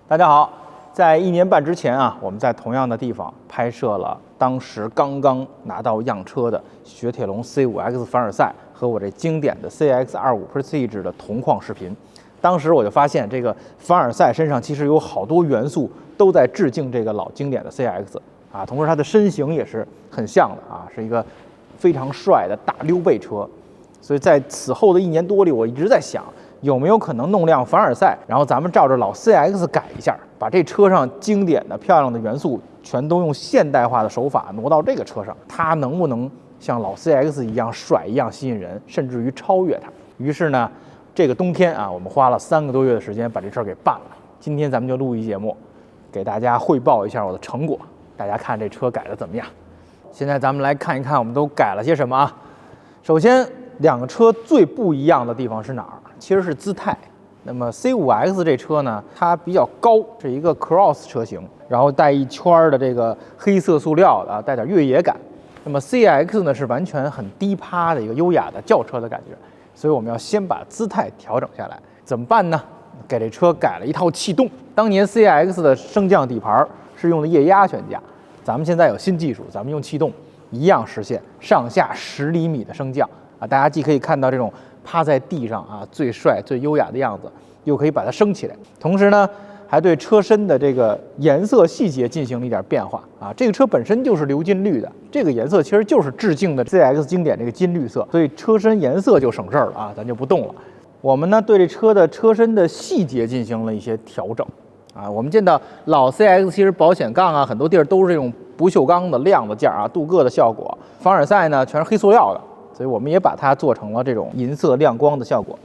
大家好，在1年半之前啊，我们在同样的地方拍摄了当时刚刚拿到样车的雪铁龙 C5X 凡尔赛和我这经典的 CX-25 Prestige 的同框视频。当时我就发现，这个凡尔赛身上其实有好多元素都在致敬这个老经典的 CX 啊，同时它的身形也是很像的啊，是一个非常帅的大溜背车。所以在此后的1年多里，我一直在想，有没有可能弄辆凡尔赛，然后咱们照着老 CX 改一下，把这车上经典的漂亮的元素全都用现代化的手法挪到这个车上，它能不能像老 CX 一样帅，一样吸引人，甚至于超越它？于是呢，这个冬天啊，我们花了3个多月的时间把这车给办了。今天咱们就录一节目，给大家汇报一下我的成果，大家看这车改的怎么样？现在咱们来看一看我们都改了些什么啊。首先，两个车最不一样的地方是哪儿？其实是姿态。那么 C5X 这车呢，它比较高，是一个 Cross 车型，然后带一圈的这个黑色塑料的，带点越野感。那么 CX 呢是完全很低趴的一个优雅的轿车的感觉，所以我们要先把姿态调整下来。怎么办呢？给这车改了一套气动。当年 CX 的升降底盘是用的液压悬架，咱们现在有新技术，咱们用气动一样实现上下10厘米的升降啊！大家既可以看到这种趴在地上啊最帅最优雅的样子，又可以把它升起来，同时呢还对车身的这个颜色细节进行了一点变化啊。这个车本身就是鎏金绿的，这个颜色其实就是致敬的 CX 经典这个金绿色，所以车身颜色就省事儿了啊，咱就不动了。我们呢对这车的车身的细节进行了一些调整啊。我们见到老 CX 其实保险杠啊很多地儿都是这种不锈钢的亮的件啊，镀铬的效果。凡尔赛呢全是黑塑料的，所以我们也把它做成了这种银色亮光的效果。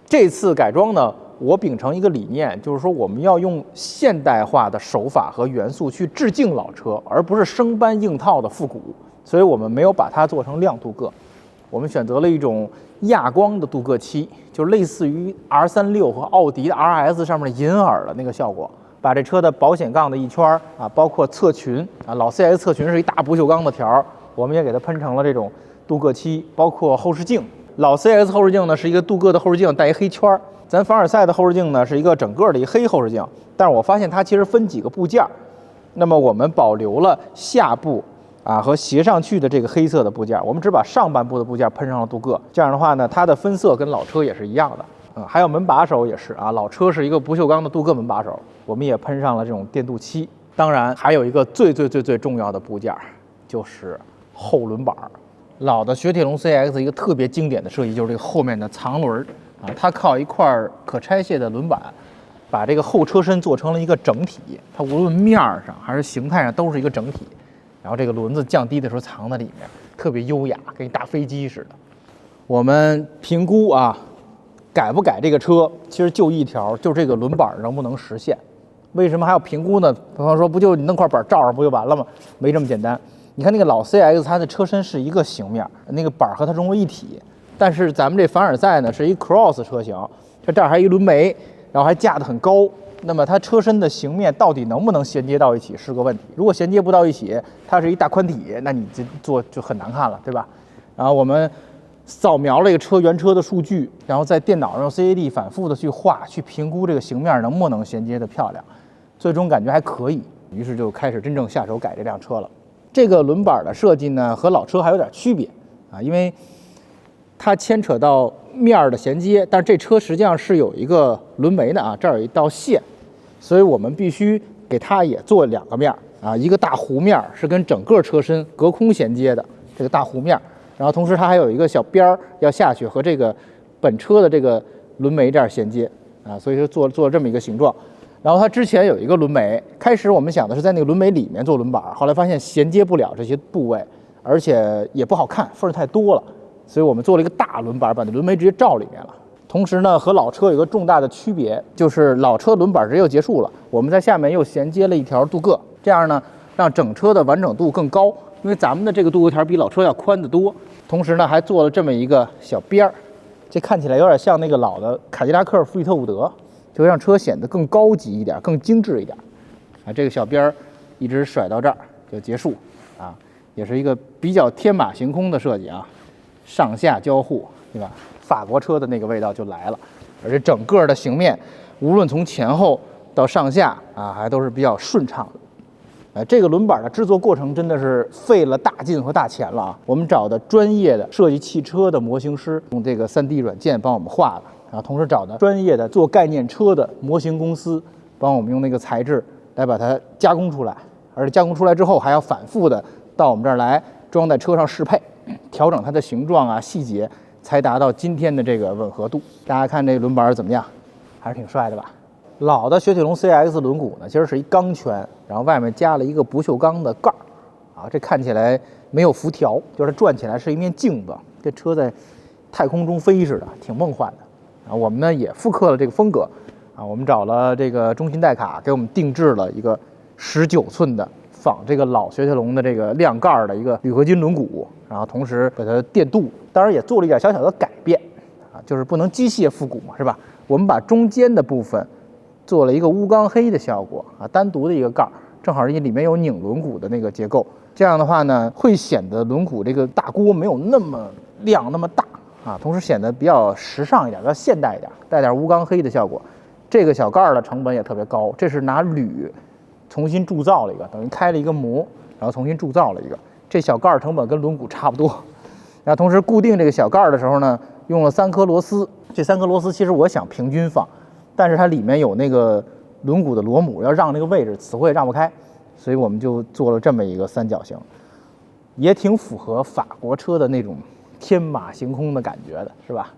这次改装呢，我秉承一个理念，就是说我们要用现代化的手法和元素去致敬老车，而不是生搬硬套的复古。所以我们没有把它做成亮镀铬，我们选择了一种亚光的镀铬漆，就类似于 R36和奥迪的 RS 上面的银耳的那个效果。把这车的保险杠的一圈啊，包括侧裙啊，老 CX 侧裙是一大不锈钢的条，我们也给它喷成了这种镀铬漆，包括后视镜。老 CX 后视镜呢是一个镀铬的后视镜，带一黑圈。咱凡尔赛的后视镜呢是一个整个的一黑后视镜，但是我发现它其实分几个部件，那么我们保留了下部啊和斜上去的这个黑色的部件，我们只把上半部的部件喷上了镀铬。这样的话呢，它的分色跟老车也是一样的。还有门把手也是啊，老车是一个不锈钢的镀铬门把手，我们也喷上了这种电镀漆。当然还有一个最重要的部件，就是后轮板。老的雪铁龙 CX 一个特别经典的设计就是这个后面的藏轮啊，它靠一块可拆卸的轮板，把这个后车身做成了一个整体，它无论面上还是形态上都是一个整体。然后这个轮子降低的时候藏在里面，特别优雅，跟一大飞机似的。我们评估啊，改不改这个车，其实就一条，就这个轮板能不能实现。为什么还要评估呢？比方说，不就你弄块板罩上不就完了吗？没这么简单。你看那个老 CX， 它的车身是一个形面，那个板和它融为一体。但是咱们这凡尔赛呢，是一 Cross 车型，这儿还一轮眉，然后还架得很高。那么它车身的形面到底能不能衔接到一起是个问题。如果衔接不到一起，它是一大宽体，那你这做就很难看了，对吧？然后我们扫描了一个原车的数据，然后在电脑上用 CAD 反复的去画，去评估这个形面能不能衔接的漂亮。最终感觉还可以，于是就开始真正下手改这辆车了。这个轮板的设计呢，和老车还有点区别啊，因为它牵扯到面的衔接，但是这车实际上是有一个轮眉的啊，这儿有一道线，所以我们必须给它也做2个面啊，一个大弧面是跟整个车身隔空衔接的这个大弧面，然后同时它还有一个小边儿要下去和这个本车的这个轮眉这儿衔接啊，所以说做了这么一个形状。然后它之前有一个轮眉，开始我们想的是在那个轮眉里面做轮板，后来发现衔接不了这些部位，而且也不好看，缝太多了，所以我们做了一个大轮板，把那轮眉直接罩里面了。同时呢，和老车有一个重大的区别，就是老车轮板直接就结束了，我们在下面又衔接了一条镀铬，这样呢让整车的完整度更高，因为咱们的这个镀铬条比老车要宽得多。同时呢，还做了这么一个小边儿，这看起来有点像那个老的凯迪拉克福伊特伍德。就让车显得更高级一点，更精致一点，啊，这个小边儿一直甩到这儿就结束，啊，也是一个比较天马行空的设计啊，上下交互，对吧？法国车的那个味道就来了，而且整个的形面，无论从前后到上下啊，还都是比较顺畅的。这个轮板的制作过程真的是费了大劲和大钱了啊！我们找的专业的设计汽车的模型师，用这个3D 软件帮我们画的，然后同时找的专业的做概念车的模型公司，帮我们用那个材质来把它加工出来，而且加工出来之后还要反复的到我们这儿来装在车上适配，调整它的形状啊细节，才达到今天的这个吻合度。大家看这轮板怎么样？还是挺帅的吧？老的雪铁龙 CX 轮毂呢，其实是一钢圈，然后外面加了一个不锈钢的盖儿，啊，这看起来没有辐条，就是它转起来是一面镜子，这车在太空中飞似的，挺梦幻的。啊，我们呢也复刻了这个风格，啊，我们找了这个中信代卡给我们定制了一个19寸的仿这个老雪铁龙的这个亮盖的一个铝合金轮毂，然后同时给它电镀，当然也做了一点小小的改变，啊，就是不能机械复古嘛，是吧？我们把中间的部分做了一个钨钢黑的效果啊，单独的一个盖儿，正好是里面有拧轮毂的那个结构，这样的话呢，会显得轮毂这个大锅没有那么亮那么大啊，同时显得比较时尚一点，比较现代一点，带点钨钢黑的效果。这个小盖儿的成本也特别高，这是拿铝重新铸造了一个，等于开了一个模，然后重新铸造了一个。这小盖儿成本跟轮毂差不多。然后同时固定这个小盖儿的时候呢，用了3颗螺丝，这3颗螺丝其实我想平均放。但是它里面有那个轮毂的螺母，要让那个位置，死活也让不开，所以我们就做了这么一个三角形，也挺符合法国车的那种天马行空的感觉的，是吧？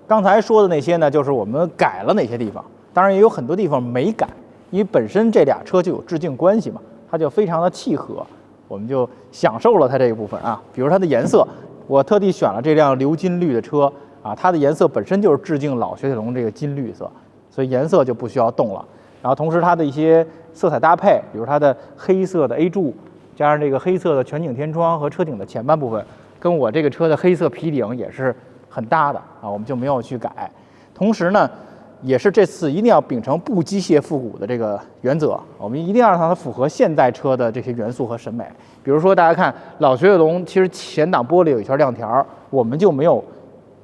刚才说的那些呢，就是我们改了哪些地方，当然也有很多地方没改，因为本身这俩车就有致敬关系嘛，它就非常的契合，我们就享受了它这一部分啊。比如它的颜色，我特地选了这辆鎏金绿的车啊，它的颜色本身就是致敬老雪铁龙这个金绿色。所以颜色就不需要动了，然后同时它的一些色彩搭配，比如它的黑色的 A 柱，加上这个黑色的全景天窗和车顶的前半部分，跟我这个车的黑色皮顶也是很搭的啊，我们就没有去改。同时呢，也是这次一定要秉承不机械复古的这个原则，我们一定要让它符合现代车的这些元素和审美。比如说大家看老雪铁龙，其实前挡玻璃有一圈亮条，我们就没有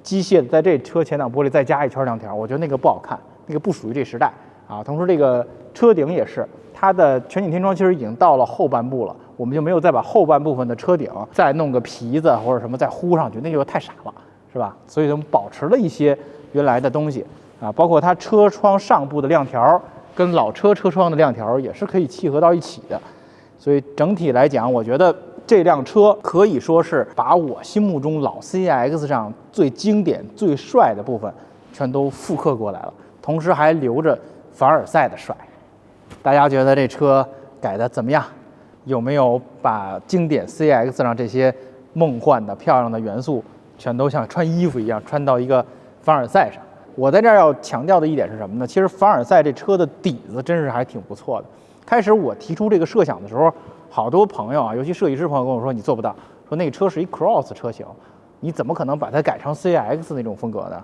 机械的在这车前挡玻璃再加一圈亮条，我觉得那个不好看。那个不属于这时代啊，同时这个车顶也是，它的全景天窗其实已经到了后半部了，我们就没有再把后半部分的车顶再弄个皮子或者什么再糊上去，那就太傻了，是吧？所以我们保持了一些原来的东西啊，包括它车窗上部的亮条跟老车车窗的亮条也是可以契合到一起的，所以整体来讲，我觉得这辆车可以说是把我心目中老 CX 上最经典、最帅的部分全都复刻过来了。同时还留着凡尔赛的帅，大家觉得这车改的怎么样？有没有把经典 CX 上这些梦幻的漂亮的元素全都像穿衣服一样穿到一个凡尔赛上？我在这儿要强调的一点是什么呢？其实凡尔赛这车的底子真是还挺不错的。开始我提出这个设想的时候，好多朋友啊，尤其设计师朋友跟我说你做不到，说那个车是一 Cross 车型，你怎么可能把它改成 CX 那种风格呢？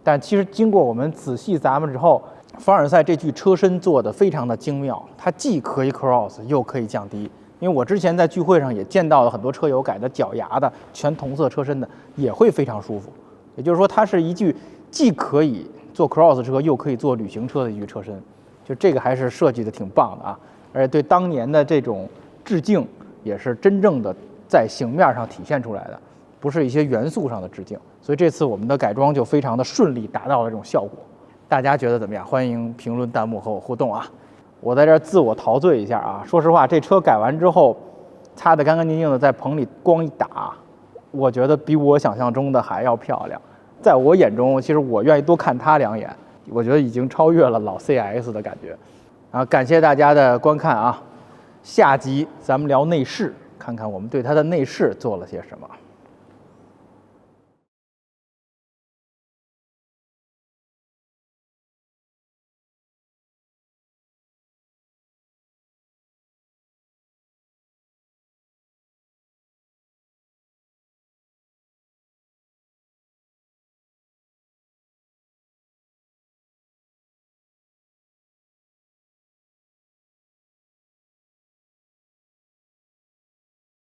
但其实经过我们仔细咂摸之后，凡尔赛这具车身做的非常的精妙，它既可以 cross 又可以降低。因为我之前在聚会上也见到了很多车友改的脚牙的全同色车身的，也会非常舒服。也就是说，它是一具既可以做 cross 车又可以做旅行车的一具车身，就这个还是设计的挺棒的啊！而且对当年的这种致敬，也是真正的在形面上体现出来的，不是一些元素上的致敬。所以这次我们的改装就非常的顺利，达到了这种效果。大家觉得怎么样？欢迎评论弹幕和我互动啊！我在这儿自我陶醉一下啊！说实话，这车改完之后，擦得干干净净的，在棚里光一打，我觉得比我想象中的还要漂亮。在我眼中，其实我愿意多看它2眼，我觉得已经超越了老 CX 的感觉。啊，感谢大家的观看啊！下集咱们聊内饰，看看我们对它的内饰做了些什么。